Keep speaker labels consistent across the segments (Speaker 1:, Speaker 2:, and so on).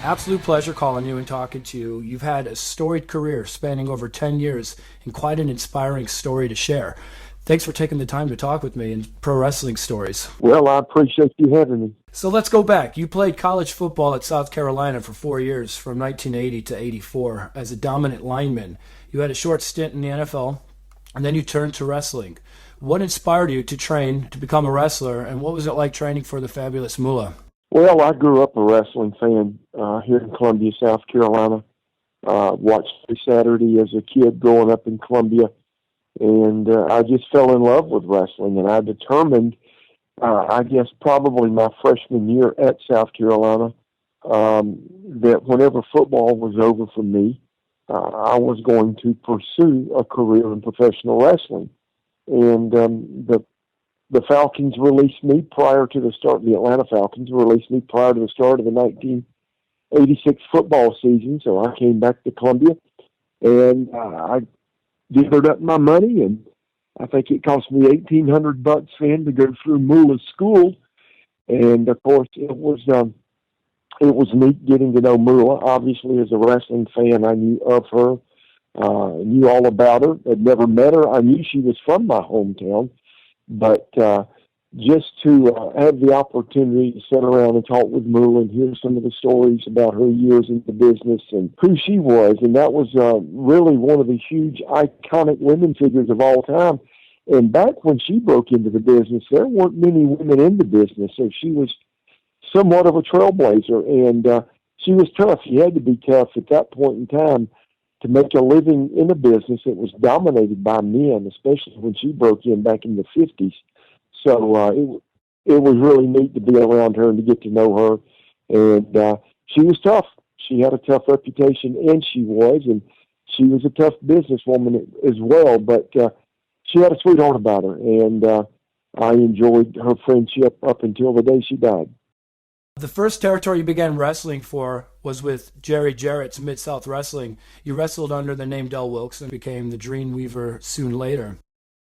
Speaker 1: absolute pleasure calling you and talking to you. You've had a storied career spanning over 10 years and quite an inspiring story to share. Thanks for taking the time to talk with me in Pro Wrestling Stories.
Speaker 2: Well, I appreciate you having me.
Speaker 1: So let's go back. You played college football at South Carolina for 4 years, from 1980 to 84, as a dominant lineman. You had a short stint in the NFL, and then you turned to wrestling. What inspired you to train to become a wrestler, and what was it like training for the Fabulous Moolah?
Speaker 2: Well, I grew up a wrestling fan here in Columbia, South Carolina. Watched every Saturday as a kid growing up in Columbia, and I just fell in love with wrestling, and I determined, I guess probably my freshman year at South Carolina, that whenever football was over for me, I was going to pursue a career in professional wrestling. And the Falcons released me prior to the start, the Atlanta Falcons released me prior to the start of the 1986 football season. So I came back to Columbia, and I gathered up my money, and I think it cost me $1,800 then to go through Moolah's school. And of course, it was neat getting to know Moolah. Obviously, as a wrestling fan, I knew of her, knew all about her. I'd never met her. I knew she was from my hometown, but just to have the opportunity to sit around and talk with Moolah and hear some of the stories about her years in the business and who she was, and that was really one of the huge iconic women figures of all time. And back when she broke into the business, there weren't many women in the business, so she was somewhat of a trailblazer, and she was tough. You had to be tough at that point in time to make a living in a business that was dominated by men, especially when she broke in back in the 50s. So it was really neat to be around her and to get to know her. And she was tough. She had a tough reputation, and she was a tough businesswoman as well. But she had a sweetheart about her, and I enjoyed her friendship up until the day she died.
Speaker 1: The first territory you began wrestling for was with Jerry Jarrett's Mid-South Wrestling. You wrestled under the name Del Wilkes and became the Dreamweaver soon later.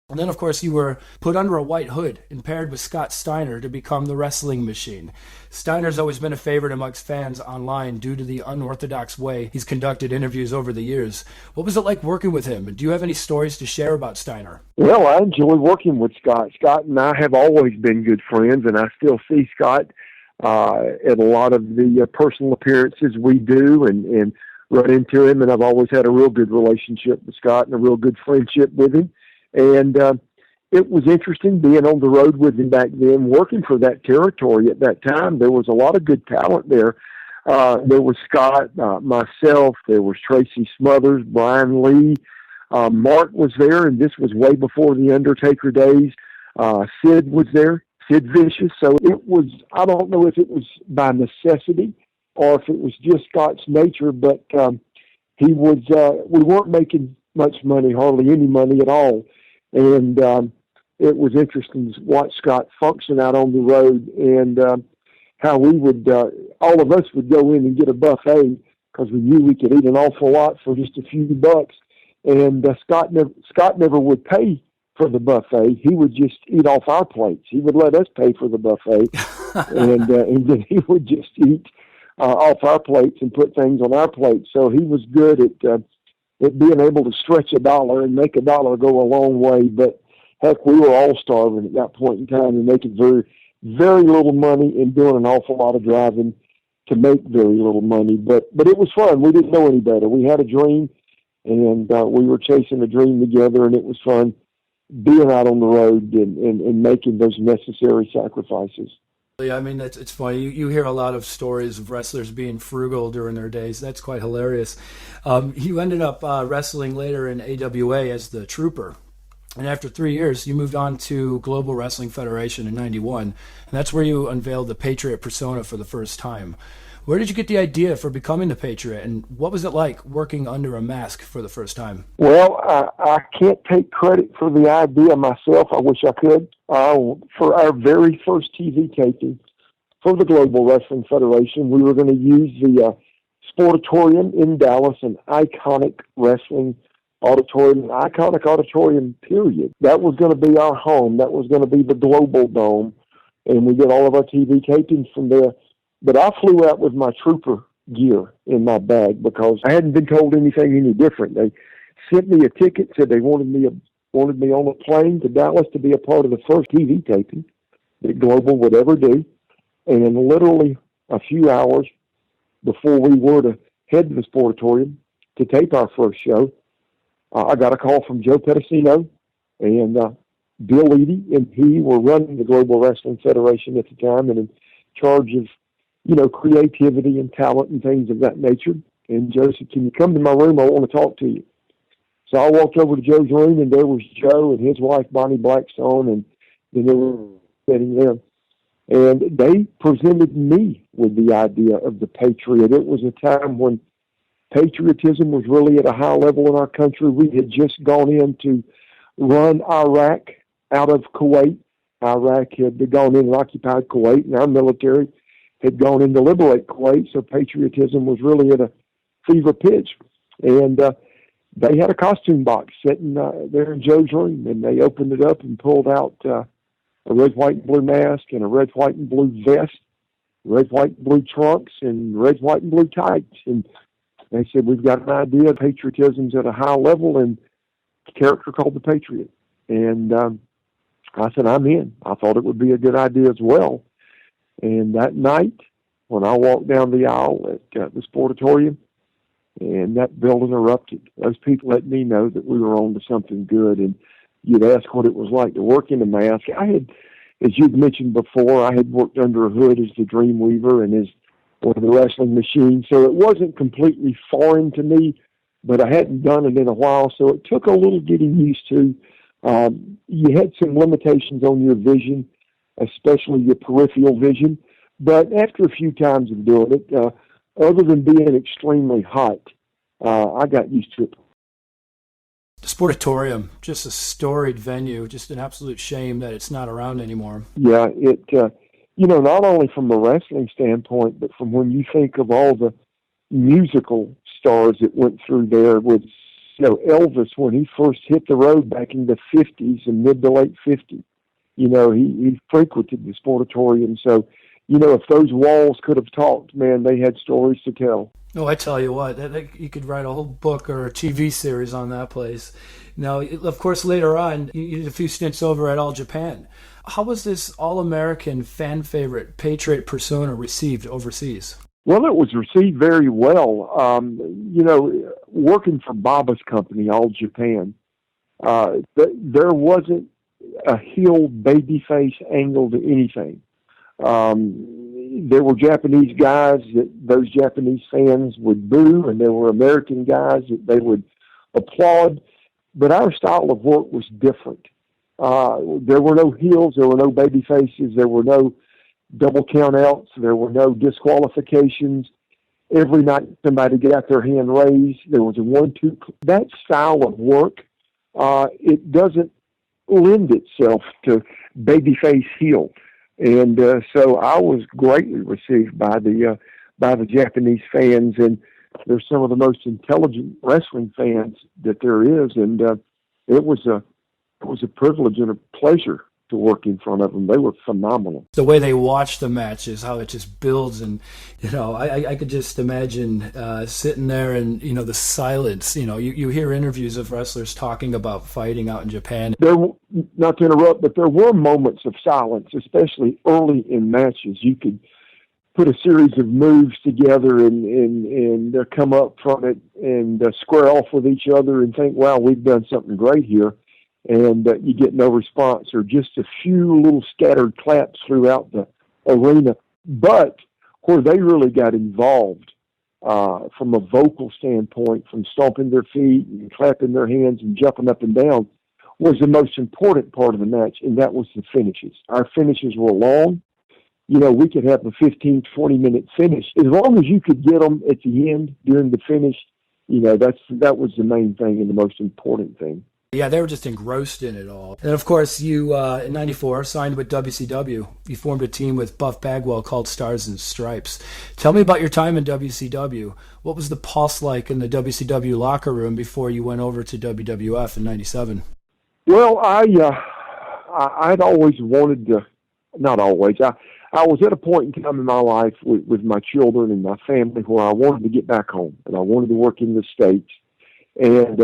Speaker 1: And then, of course, you were put under a white hood and paired with Scott Steiner to become the Wrestling Machine. Steiner's always been a favorite amongst fans online due to the unorthodox way he's conducted interviews over the years. What was it like working with him? And do you have any stories to share about Steiner?
Speaker 2: Well, I enjoy working with Scott. Scott and I have always been good friends, and I still see Scott at a lot of the personal appearances we do and run into him. And I've always had a real good relationship with Scott and a real good friendship with him. And it was interesting being on the road with him back then, working for that territory at that time. There was a lot of good talent there. There was Scott, myself, there was Tracy Smothers, Brian Lee. Mark was there, and this was way before the Undertaker days. Sid was there, Sid Vicious. So it was, I don't know if it was by necessity or if it was just Scott's nature, but he was, we weren't making much money, hardly any money at all. And it was interesting to watch Scott function out on the road, and how we would, all of us would go in and get a buffet because we knew we could eat an awful lot for just a few bucks. And Scott never would pay for the buffet. He would just eat off our plates. He would let us pay for the buffet, and then he would just eat off our plates and put things on our plates. So he was good at being able to stretch a dollar and make a dollar go a long way. But heck, we were all starving at that point in time and making very, very little money and doing an awful lot of driving to make very little money. But it was fun. We didn't know any better. We had a dream, and we were chasing a dream together, and it was fun being out on the road and making those necessary sacrifices.
Speaker 1: Yeah, I mean, it's funny. You hear a lot of stories of wrestlers being frugal during their days. That's quite hilarious. You ended up wrestling later in AWA as the Trooper. And after 3 years, you moved on to Global Wrestling Federation in 91. And that's where you unveiled the Patriot Persona for the first time. Where did you get the idea for becoming the Patriot? And what was it like working under a mask for the first time?
Speaker 2: Well, I can't take credit for the idea myself. I wish I could. For our very first TV taping for the Global Wrestling Federation, we were going to use the Sportatorium in Dallas, an iconic wrestling auditorium, an iconic auditorium, period. That was going to be our home. That was going to be the Global Dome. And we did all of our TV tapings from there. But I flew out with my Trooper gear in my bag because I hadn't been told anything any different. They sent me a ticket, said they wanted me on a plane to Dallas to be a part of the first TV taping that Global would ever do. And literally a few hours before we were to head to the Sportatorium to tape our first show, I got a call from Joe Pedicino and Bill Eadie, and he were running the Global Wrestling Federation at the time and in charge of, creativity and talent and things of that nature. And Joe said, "Can you come to my room? I want to talk to you." So I walked over to Joe's room, and there was Joe and his wife, Bonnie Blackstone, and they were sitting there. And they presented me with the idea of the Patriot. It was a time when patriotism was really at a high level in our country. We had just gone in to run Iraq out of Kuwait. Iraq had gone in and occupied Kuwait, and our military had gone in to liberate Kuwait, so patriotism was really at a fever pitch. And they had a costume box sitting there in Joe's room, and they opened it up and pulled out a red, white, and blue mask and a red, white, and blue vest, red, white, and blue trunks, and red, white, and blue tights. And they said, "We've got an idea. Patriotism's at a high level, and a character called the Patriot." And I said, "I'm in." I thought it would be a good idea as well. And that night, when I walked down the aisle at the Sportatorium, and that building erupted, those people let me know that we were on to something good. And you'd ask what it was like to work in a mask. I had, as you'd mentioned before, I had worked under a hood as the Dreamweaver and as one of the wrestling machines, so it wasn't completely foreign to me, but I hadn't done it in a while, so it took a little getting used to. You had some limitations on your vision, especially your peripheral vision, but after a few times of doing it, other than being extremely hot, I got used to it.
Speaker 1: The Sportatorium, just a storied venue, just an absolute shame that it's not around anymore.
Speaker 2: Yeah, it, not only from a wrestling standpoint, but from when you think of all the musical stars that went through there with, Elvis, when he first hit the road back in the 50s and mid to late 50s, he frequented the Sportatorium. So, if those walls could have talked, man, they had stories to tell.
Speaker 1: Oh, I tell you what, you could write a whole book or a TV series on that place. Now, of course, later on, you did a few stints over at All Japan. How was this all-American fan favorite Patriot Persona received overseas?
Speaker 2: Well, it was received very well. Working for Baba's company, All Japan, there wasn't a heel babyface angle to anything. There were Japanese guys that those Japanese fans would boo, and there were American guys that they would applaud. But our style of work was different. There were no heels, there were no baby faces, there were no double count outs, there were no disqualifications. Every night somebody got their hand raised. There was a 1-2. That style of work, it doesn't lend itself to babyface heel. And so I was greatly received by the Japanese fans, and they're some of the most intelligent wrestling fans that there is. And it was a privilege and a pleasure to work in front of them. They were phenomenal.
Speaker 1: The way they watch the matches, how it just builds, and I could just imagine sitting there and the silence. You hear interviews of wrestlers talking about fighting out in Japan.
Speaker 2: Not to interrupt, but there were moments of silence, especially early in matches. You could put a series of moves together and come up from it and square off with each other and think, "Wow, we've done something great here." And you get no response, or just a few little scattered claps throughout the arena. But where they really got involved from a vocal standpoint, from stomping their feet and clapping their hands and jumping up and down, was the most important part of the match, and that was the finishes. Our finishes were long. We could have a 15, 20-minute finish. As long as you could get them at the end during the finish, that was the main thing and the most important thing.
Speaker 1: Yeah, they were just engrossed in it all. And of course, you, in 94, signed with WCW. You formed a team with Buff Bagwell called Stars and Stripes. Tell me about your time in WCW. What was the pulse like in the WCW locker room before you went over to WWF in 97? Well,
Speaker 2: I'd always wanted to, not always, I was at a point in time in my life with my children and my family where I wanted to get back home, and I wanted to work in the States. And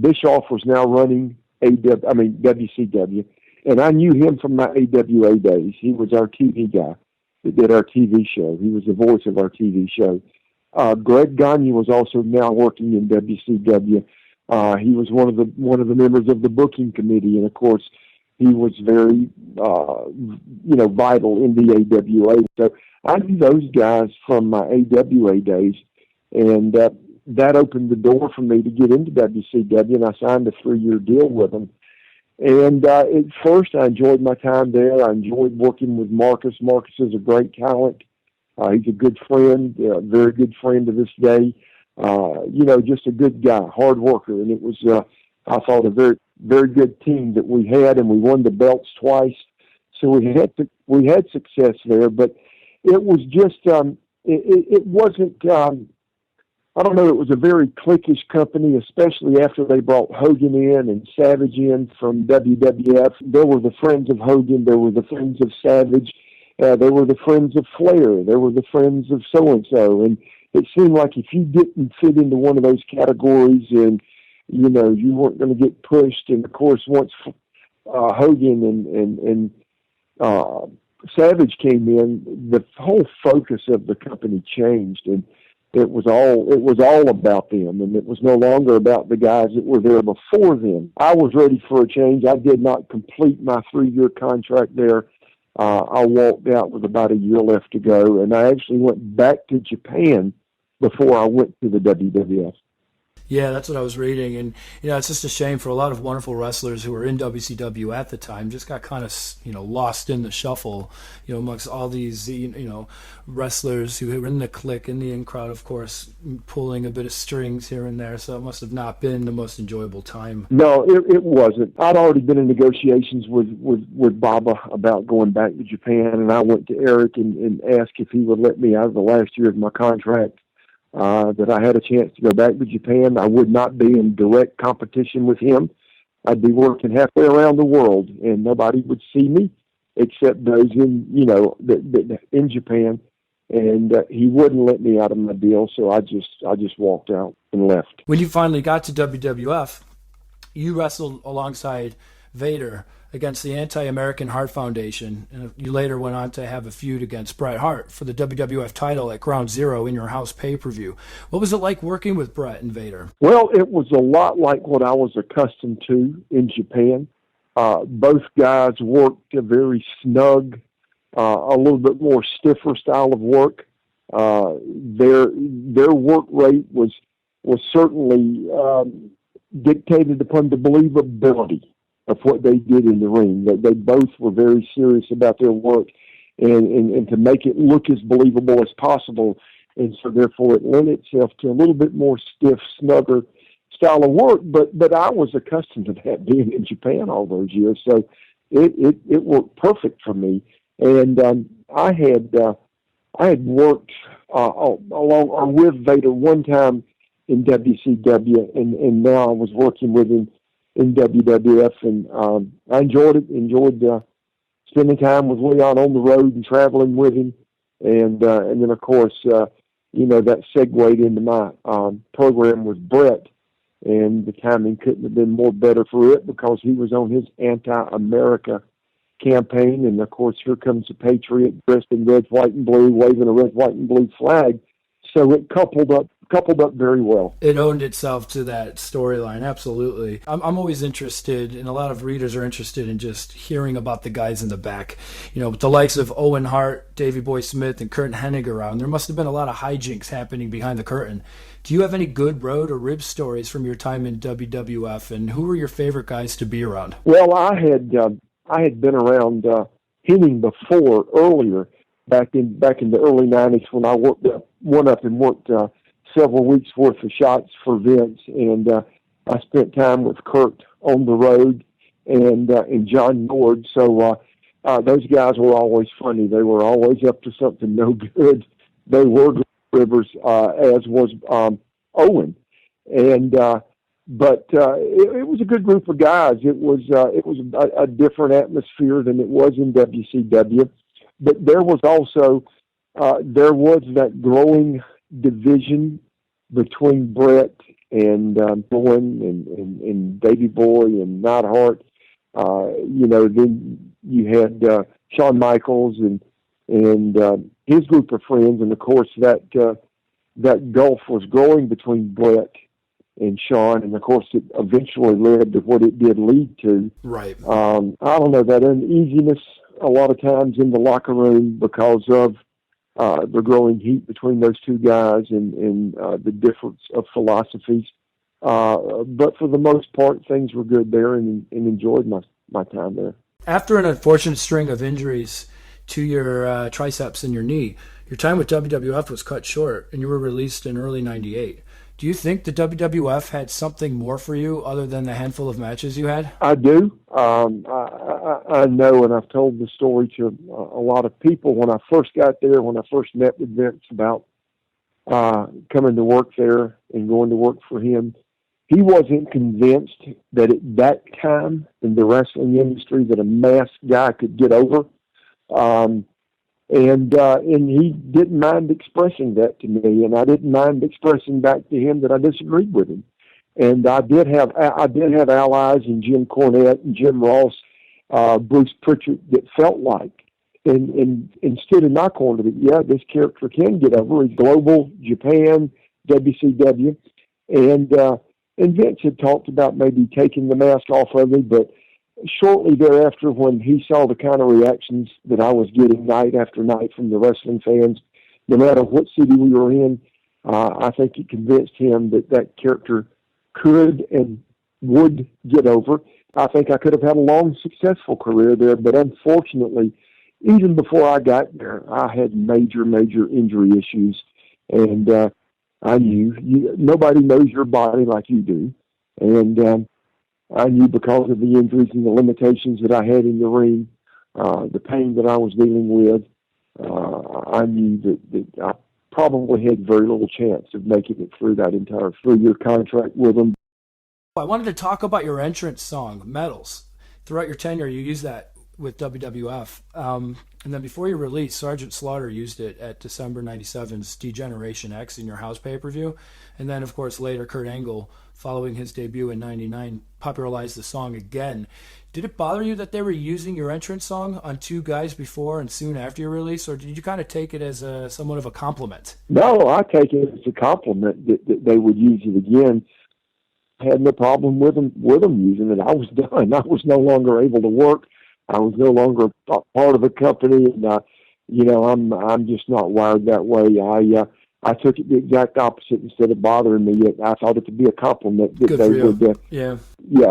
Speaker 2: Bischoff was now running WCW, and I knew him from my AWA days. He was our TV guy that did our TV show. He was the voice of our TV show. Greg Gagne was also now working in WCW. He was one of the members of the booking committee, and of course, he was very vital in the AWA. So I knew those guys from my AWA days, and that opened the door for me to get into WCW, and I signed a 3-year deal with them. And at first, I enjoyed my time there. I enjoyed working with Marcus. Marcus is a great talent. He's a good friend, a very good friend to this day. Just a good guy, hard worker. And it was, I thought, a very, very good team that we had, and we won the belts twice. So we had success there, but it was just, it wasn't, I don't know, it was a very cliquish company, especially after they brought Hogan in and Savage in from WWF. There were the friends of Hogan, there were the friends of Savage, there were the friends of Flair, there were the friends of so-and-so, and it seemed like if you didn't fit into one of those categories and, you weren't going to get pushed. And, of course, once Hogan and Savage came in, the whole focus of the company changed, and it was all about them, and it was no longer about the guys that were there before them. I was ready for a change. I did not complete my 3-year contract there. I walked out with about a year left to go, and I actually went back to Japan before I went to the WWF.
Speaker 1: Yeah, that's what I was reading, and it's just a shame for a lot of wonderful wrestlers who were in WCW at the time, just got kind of lost in the shuffle, amongst all these wrestlers who were in the clique, in the in crowd, of course, pulling a bit of strings here and there. So it must have not been the most enjoyable time.
Speaker 2: No, it wasn't. I'd already been in negotiations with Baba about going back to Japan, and I went to Eric and asked if he would let me out of the last year of my contract. That I had a chance to go back to Japan. I would not be in direct competition with him. I'd be working halfway around the world, and nobody would see me except those in Japan. And he wouldn't let me out of my deal, so I just walked out and left.
Speaker 1: When you finally got to WWF, you wrestled alongside Vader against the anti-American Hart Foundation, and you later went on to have a feud against Bret Hart for the WWF title at Ground Zero in your house pay-per-view. What was it like working with Bret and Vader?
Speaker 2: Well, it was a lot like what I was accustomed to in Japan. Both guys worked a very snug, a little bit more stiffer style of work. Their work rate was certainly dictated upon the believability of what they did in the ring. They both were very serious about their work and to make it look as believable as possible. And so therefore it lent itself to a little bit more stiff, snugger style of work. But I was accustomed to that being in Japan all those years. So it worked perfect for me. And I had worked along or with Vader one time in WCW, and now I was working with him in WWF, and I enjoyed it. Enjoyed spending time with Leon on the road and traveling with him, and then of course that segued into my program with Bret, and the timing couldn't have been more better for it because he was on his anti-America campaign, and of course here comes the Patriot dressed in red, white, and blue, waving a red, white, and blue flag. So it coupled up very well.
Speaker 1: It owned itself to that storyline, absolutely. I'm always interested, and a lot of readers are interested in just hearing about the guys in the back. With the likes of Owen Hart, Davey Boy Smith, and Kurt Hennig around, there must have been a lot of hijinks happening behind the curtain. Do you have any good road or rib stories from your time in WWF, and who were your favorite guys to be around?
Speaker 2: Well, I had been around Hennig before, earlier, back in the early 90s when I worked several weeks worth of shots for Vince, and I spent time with Kurt on the road and John Nord. So those guys were always funny. They were always up to something no good. They were rivers, as was Owen, and but it was a good group of guys. It was a different atmosphere than it was in WCW. But there was also that growing division between Bret and Bowen and Davey Boy and Hart. Then you had Shawn Michaels and his group of friends, and of course that gulf was growing between Bret and Shawn, and of course it eventually led to what it did lead to.
Speaker 1: Right.
Speaker 2: I don't know, that uneasiness a lot of times in the locker room because of the growing heat between those two guys and the difference of philosophies. But for the most part, things were good there, and enjoyed my time there.
Speaker 1: After an unfortunate string of injuries to your triceps and your knee, your time with WWF was cut short, and you were released in early '98. Do you think the WWF had something more for you other than the handful of matches you had?
Speaker 2: I do. I know, and I've told the story to a lot of people. When I first got there, when I first met with Vince about coming to work there and going to work for him, he wasn't convinced that at that time in the wrestling industry that a masked guy could get over. And he didn't mind expressing that to me, and I didn't mind expressing back to him that I disagreed with him. And I did have allies in Jim Cornette and Jim Ross, Bruce Pritchard, that felt like, and stood in my corner that, yeah, this character can get over. He's global, Japan, WCW, and Vince had talked about maybe taking the mask off of me, but shortly thereafter, when he saw the kind of reactions that I was getting night after night from the wrestling fans, no matter what city we were in, I think it convinced him that character could and would get over. I think I could have had a long, successful career there, but unfortunately, even before I got there, I had major, major injury issues, and I knew nobody knows your body like you do, and I knew because of the injuries and the limitations that I had in the ring, the pain that I was dealing with, I knew that I probably had very little chance of making it through that entire 3-year contract with them.
Speaker 1: I wanted to talk about your entrance song, Medals. Throughout your tenure, you used that with WWF. And then before your release, Sergeant Slaughter used it at December 97's Degeneration X in your house pay-per-view. And then, of course, later Kurt Angle, following his debut in 99, popularized the song again. Did it bother you that they were using your entrance song on two guys before and soon after your release, or did you kind of take it as somewhat of a compliment?
Speaker 2: No, I take it as a compliment that they would use it again. I had no problem with them using it. I was done. I was no longer able to work. I was no longer part of the company, and I'm just not wired that way. I took it the exact opposite. Instead of bothering me, I thought it to be a compliment that
Speaker 1: Good
Speaker 2: they
Speaker 1: for you.
Speaker 2: would,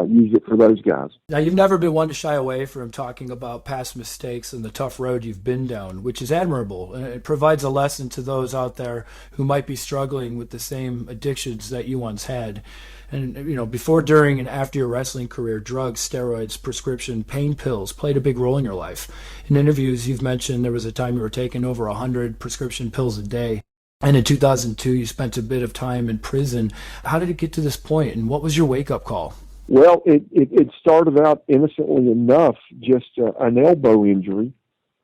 Speaker 2: use it for those guys.
Speaker 1: Now, you've never been one to shy away from talking about past mistakes and the tough road you've been down, which is admirable. And it provides a lesson to those out there who might be struggling with the same addictions that you once had. And, before, during, and after your wrestling career, drugs, steroids, prescription, pain pills played a big role in your life. In interviews, you've mentioned there was a time you were taking over 100 prescription pills a day. And in 2002, you spent a bit of time in prison. How did it get to this point, and what was your wake-up call?
Speaker 2: Well, it started out innocently enough, just an elbow injury,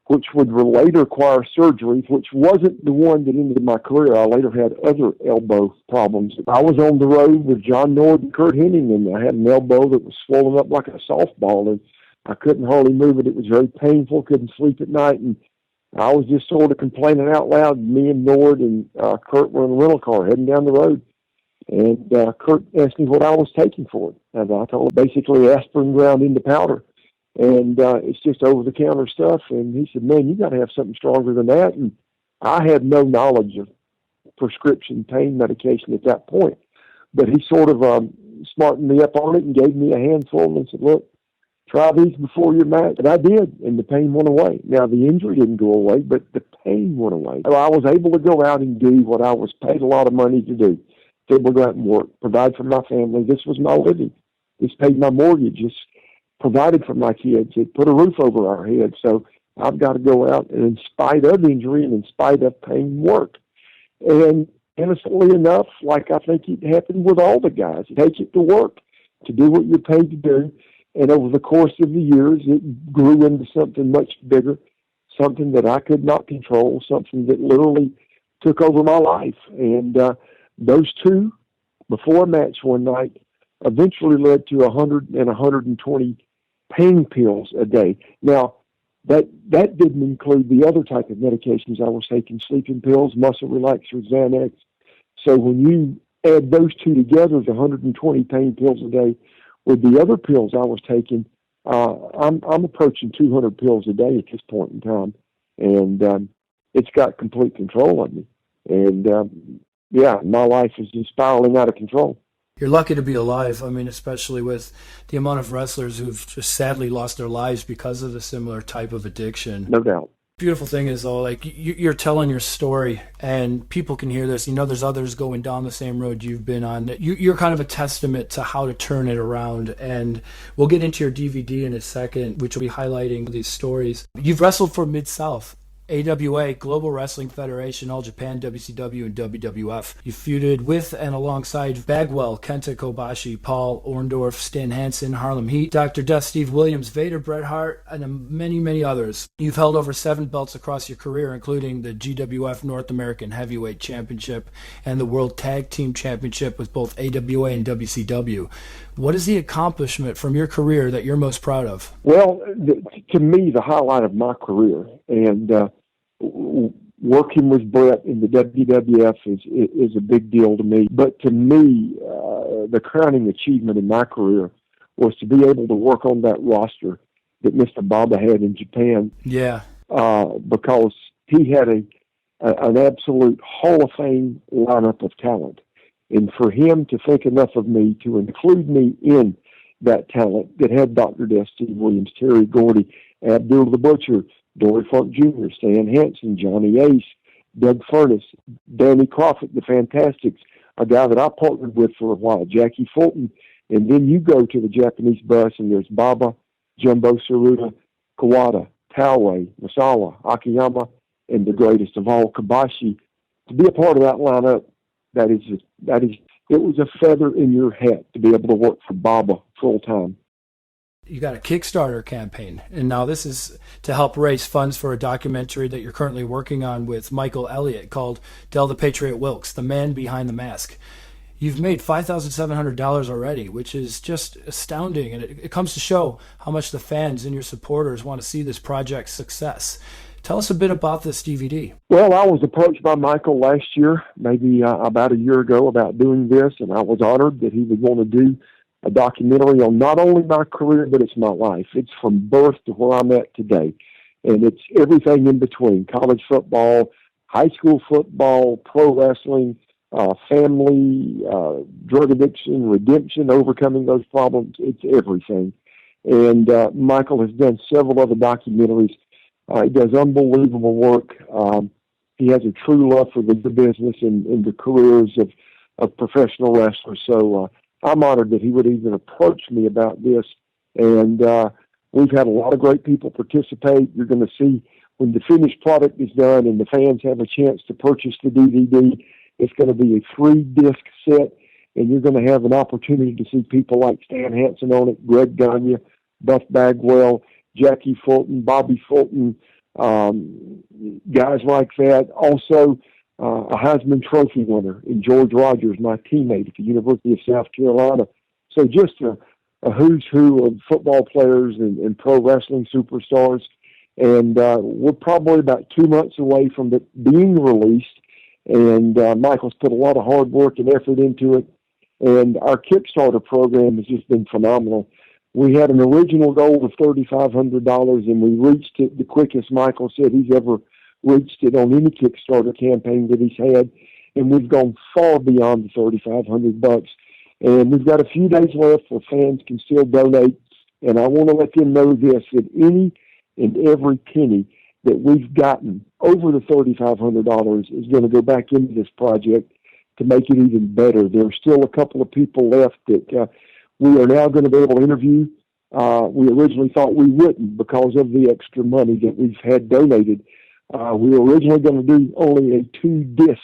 Speaker 2: which would later require surgery, which wasn't the one that ended my career. I later had other elbow problems. I was on the road with John Nord and Kurt Hennig, and I had an elbow that was swollen up like a softball, and I couldn't hardly move it. It was very painful, couldn't sleep at night, and I was just sort of complaining out loud. Me and Nord and Kurt were in a rental car heading down the road, and Kurt asked me what I was taking for it. And I told him basically aspirin ground into powder. And it's just over-the-counter stuff. And he said, man, you got to have something stronger than that. And I had no knowledge of prescription pain medication at that point. But he sort of smartened me up on it and gave me a handful and said, look, try these before your match. And I did, and the pain went away. Now, the injury didn't go away, but the pain went away. So I was able to go out and do what I was paid a lot of money to do. Able to go out and work, provide for my family. This was my living. This paid my mortgage. This provided for my kids. It put a roof over our heads. So I've got to go out and, in spite of injury and in spite of pain, work. And innocently enough, like I think it happened with all the guys, take it to work, to do what you're paid to do. And over the course of the years, it grew into something much bigger, something that I could not control, something that literally took over my life. And those two, before a match one night, eventually led to 100 and 120 pain pills a day. Now, that didn't include the other type of medications I was taking, sleeping pills, muscle relaxers, Xanax. So when you add those two together, the 120 pain pills a day, with the other pills I was taking, I'm approaching 200 pills a day at this point in time, and it's got complete control of me. And yeah, my life is just spiraling out of control.
Speaker 1: You're lucky to be alive. I mean, especially with the amount of wrestlers who've just sadly lost their lives because of the similar type of addiction.
Speaker 2: No doubt.
Speaker 1: Beautiful thing is, though, like, you're telling your story and people can hear this. You know, there's others going down the same road you've been on. You're kind of a testament to how to turn it around. And we'll get into your DVD in a second, which will be highlighting these stories. You've wrestled for Mid-South, AWA, Global Wrestling Federation, All Japan, WCW, and WWF. You feuded with and alongside Bagwell, Kenta Kobashi, Paul Orndorff, Stan Hansen, Harlem Heat, Dr. Death, Steve Williams, Vader, Bret Hart, and many, many others. You've held over 7 belts across your career, including the GWF North American Heavyweight Championship and the World Tag Team Championship with both AWA and WCW. What is the accomplishment from your career that you're most proud of?
Speaker 2: Well, to me, the highlight of my career, and working with Bret in the WWF is a big deal to me. But to me, the crowning achievement in my career was to be able to work on that roster that Mr. Baba had in Japan.
Speaker 1: Yeah.
Speaker 2: Because he had an absolute Hall of Fame lineup of talent. And for him to think enough of me to include me in that talent that had Dr. Death, Steve Williams, Terry Gordy, Abdul the Butcher, Dory Funk Jr., Stan Hansen, Johnny Ace, Doug Furness, Danny Crockett, the Fantastics, a guy that I partnered with for a while, Jackie Fulton. And then you go to the Japanese bus and there's Baba, Jumbo Tsuruta, Kawada, Taue, Masawa, Akiyama, and the greatest of all, Kobashi. To be a part of that lineup, it was a feather in your hat to be able to work for Baba full time.
Speaker 1: You got a Kickstarter campaign, and now this is to help raise funds for a documentary that you're currently working on with Michael Elliott called Del the Patriot Wilkes, the man behind the mask. You've made $5,700 already, which is just astounding, and it comes to show how much the fans and your supporters want to see this project's success. Tell us a bit about this DVD.
Speaker 2: Well, I was approached by Michael last year, maybe about a year ago, about doing this, and I was honored that he would want to do a documentary on not only my career, but it's my life. It's from birth to where I'm at today. And it's everything in between: college football, high school football, pro wrestling, family, drug addiction, redemption, overcoming those problems. It's everything. And Michael has done several other documentaries. He does unbelievable work. He has a true love for the business and the careers of professional wrestlers. So I'm honored that he would even approach me about this. And we've had a lot of great people participate. You're going to see when the finished product is done and the fans have a chance to purchase the DVD, it's going to be a 3-disc set, and you're going to have an opportunity to see people like Stan Hansen on it, Greg Gagne, Buff Bagwell, Jackie Fulton, Bobby Fulton, guys like that. Also, a Heisman Trophy winner in George Rogers, my teammate at the University of South Carolina. So just a who's who of football players and pro wrestling superstars. And we're probably about 2 months away from it being released. And Michael's put a lot of hard work and effort into it. And our Kickstarter program has just been phenomenal. We had an original goal of $3,500, and we reached it the quickest Michael said he's ever reached it on any Kickstarter campaign that he's had, and we've gone far beyond the $3,500. And we've got a few days left where fans can still donate, and I want to let them know this, that any and every penny that we've gotten over the $3,500 is going to go back into this project to make it even better. There are still a couple of people left that we are now going to be able to interview. We originally thought we wouldn't because of the extra money that we've had donated. We were originally going to do only a 2-disc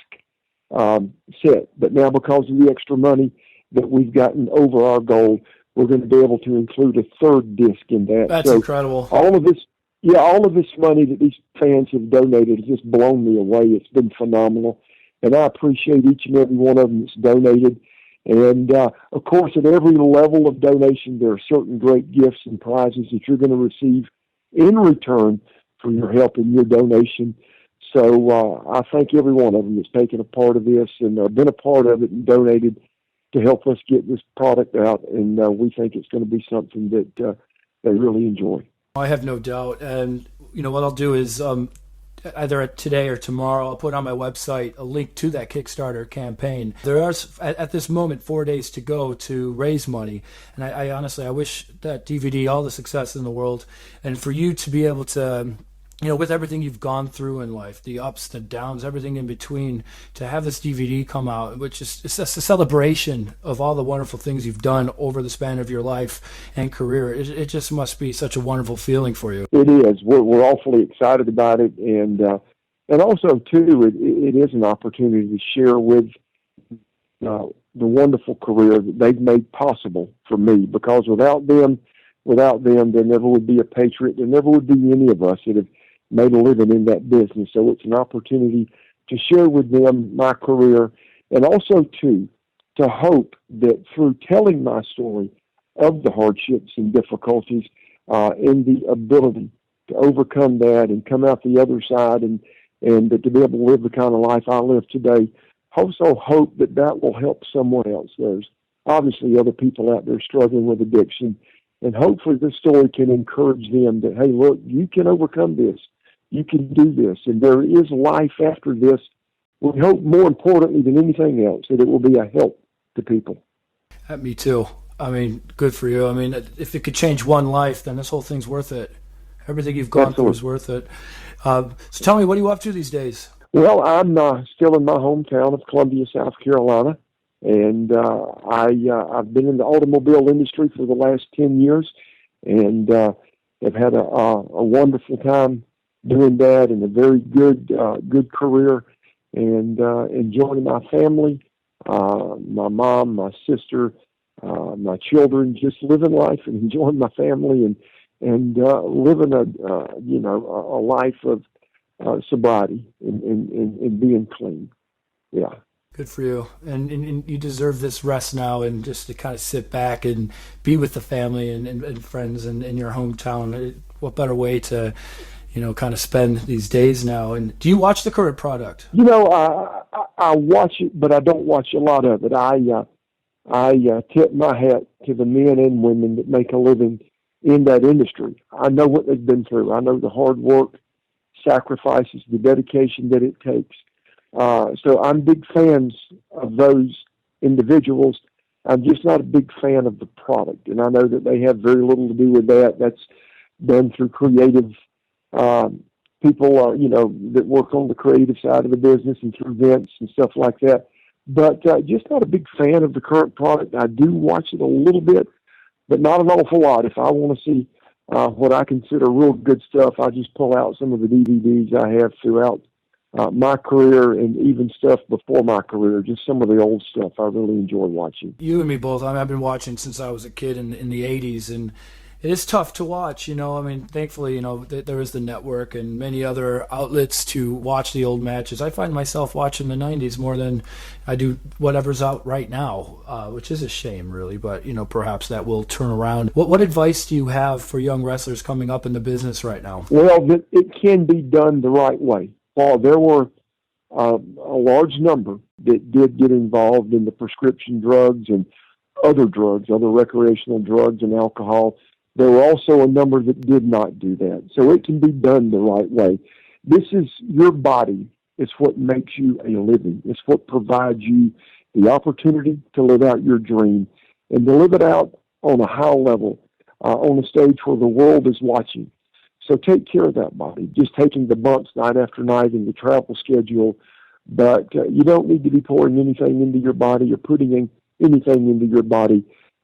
Speaker 2: set, but now because of the extra money that we've gotten over our goal, we're going to be able to include a 3rd disc in that.
Speaker 1: That's incredible.
Speaker 2: All of this, Yeah, all of this money that these fans have donated has just blown me away. It's been phenomenal. And I appreciate each and every one of them that's donated. And, of course, at every level of donation, there are certain great gifts and prizes that you're going to receive in return for your help and your donation. So I thank every one of them that's taken a part of this and been a part of it and donated to help us get this product out. And we think it's going to be something that they really enjoy.
Speaker 1: I have no doubt. And, what I'll do is either today or tomorrow, I'll put on my website a link to that Kickstarter campaign. There are, at this moment, 4 days to go to raise money. And I honestly, I wish that DVD all the success in the world. And for you to be able to, with everything you've gone through in life, the ups, the downs, everything in between, to have this DVD come out, which is it's a celebration of all the wonderful things you've done over the span of your life and career. It just must be such a wonderful feeling for you.
Speaker 2: It is. We're awfully excited about it, and also too, it is an opportunity to share with the wonderful career that they've made possible for me. Because without them, there never would be a Patriot. There never would be any of us that have made a living in that business. So it's an opportunity to share with them my career, and also to hope that through telling my story of the hardships and difficulties and the ability to overcome that and come out the other side and to be able to live the kind of life I live today, also hope that will help someone else. There's obviously other people out there struggling with addiction, and hopefully this story can encourage them that, hey, look, you can overcome this. You can do this, and there is life after this. We hope, more importantly than anything else, that it will be a help to people.
Speaker 1: Me too. I mean, good for you. I mean, if it could change one life, then this whole thing's worth it. Everything you've gone through is worth it. So tell me, what are you up to these days?
Speaker 2: Well, I'm still in my hometown of Columbia, South Carolina, and I've been in the automobile industry for the last 10 years, and have had a wonderful time doing that, and a very good career, and enjoying my family, my mom, my sister, my children, just living life and enjoying my family and living a life of sobriety and being clean. Yeah.
Speaker 1: Good for you. And you deserve this rest now, and just to kind of sit back and be with the family and friends in your hometown. What better way to kind of spend these days now? And do you watch the current product?
Speaker 2: I watch it, but I don't watch a lot of it. I tip my hat to the men and women that make a living in that industry. I know what they've been through. I know the hard work, sacrifices, the dedication that it takes. So I'm big fans of those individuals. I'm just not a big fan of the product. And I know that they have very little to do with that. That's done through creative people that work on the creative side of the business and through events and stuff like that. But just not a big fan of the current product. I do watch it a little bit, but not an awful lot. If I want to see what I consider real good stuff, I just pull out some of the DVDs I have throughout my career and even stuff before my career, just some of the old stuff I really enjoy watching.
Speaker 1: You and me both. I've been watching since I was a kid in the 80s, and it is tough to watch, I mean, thankfully, there is the network and many other outlets to watch the old matches. I find myself watching the 90s more than I do whatever's out right now, which is a shame, really. But, perhaps that will turn around. What advice do you have for young wrestlers coming up in the business right now?
Speaker 2: Well, it can be done the right way. There were a large number that did get involved in the prescription drugs and other drugs, other recreational drugs and alcohol. There were also a number that did not do that. So it can be done the right way. This is your body. It's what makes you a living. It's what provides you the opportunity to live out your dream and to live it out on a high level, on a stage where the world is watching. So take care of that body, just taking the bumps night after night in the travel schedule. But you don't need to be pouring anything into your body or putting anything into your body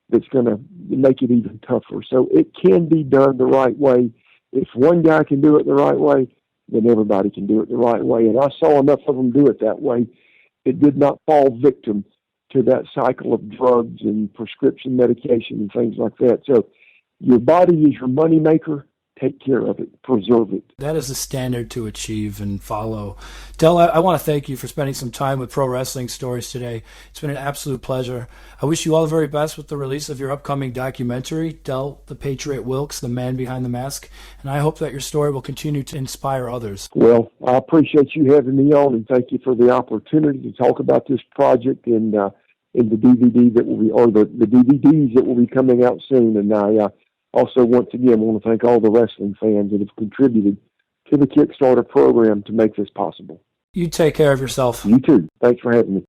Speaker 2: that's going to make it even tougher. So it can be done the right way. If one guy can do it the right way, then everybody can do it the right way. And I saw enough of them do it that way. It did not fall victim to that cycle of drugs and prescription medication and things like that. So your body is your money maker. take care of it, preserve it.
Speaker 1: That is the standard to achieve and follow. Del, I want to thank you for spending some time with Pro Wrestling Stories today. It's been an absolute pleasure. I wish you all the very best with the release of your upcoming documentary, Del the Patriot Wilkes, the man behind the mask, and I hope that your story will continue to inspire others.
Speaker 2: Well, I appreciate you having me on, and thank you for the opportunity to talk about this project and the DVD that will be, or the DVDs that will be coming out soon. And I also, once again, want to thank all the wrestling fans that have contributed to the Kickstarter program to make this possible.
Speaker 1: You take care of yourself.
Speaker 2: You too. Thanks for having me.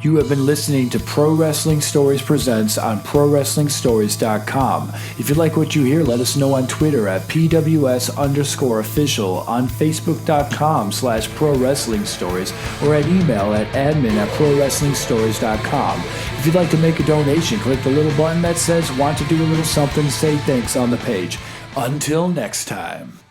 Speaker 1: You have been listening to Pro Wrestling Stories Presents on ProWrestlingStories.com. If you like what you hear, let us know on Twitter at PWS_official, on Facebook.com/Pro Wrestling Stories, or at email at admin@ProWrestlingStories.com. If you'd like to make a donation, click the little button that says "Want to do a little something," say thanks on the page. Until next time.